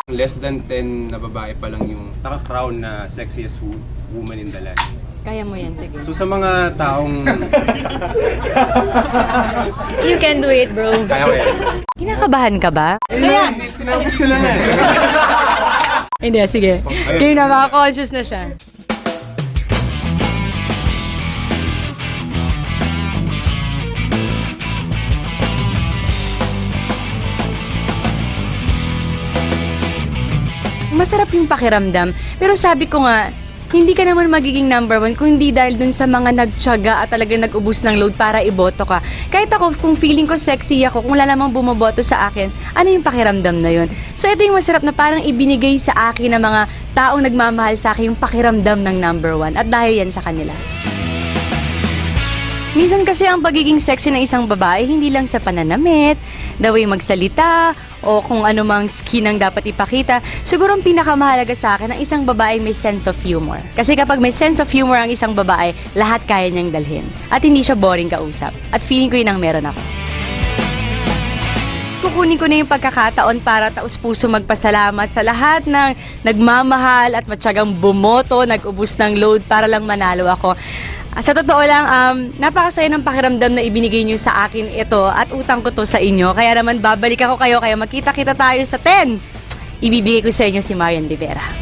Less than 10 na babae pa lang yung naka-crown na sexiest woman in the land. Kaya mo yan, sige. So sa mga taong You can do it, bro. kaya ko yan. Kinakabahan ka ba? Kaya, Tinapos ko lang eh. hindi, sige. Kayo na, maka-conscious na siya. Masarap yung pakiramdam. Pero sabi ko nga, hindi ka naman magiging number 1 kung hindi dahil dun sa mga nagtiyaga at talagang nag-ubos ng load para iboto ka. Kahit ako, kung feeling ko sexy ako, kung wala namang bumoboto sa akin, ano yung pakiramdam na yun? So ito yung masarap na parang ibinigay sa akin ng mga taong nagmamahal sa akin yung pakiramdam ng number 1 at dahil yan sa kanila. Minsan kasi ang pagiging sexy ng isang babae, hindi lang sa pananamit, the way magsalita, o kung anumang skin ang dapat ipakita. Siguro ang pinakamahalaga sa akin ng isang babae may sense of humor. Kasi kapag may sense of humor ang isang babae, lahat kaya niyang dalhin. At hindi siya boring kausap. At feeling ko yun ang meron ako. Kukunin ko na yung pagkakataon para taus-puso magpasalamat sa lahat ng nagmamahal at matyagang bumoto, nag-ubos ng load para lang manalo ako. Sa totoo lang, napakasaya ng pakiramdam na ibinigay niyo sa akin ito at utang ko to sa inyo. Kaya naman babalik ako kayo, kaya magkita-kita tayo sa 10. Ibibigay ko sa inyo si Marian Rivera.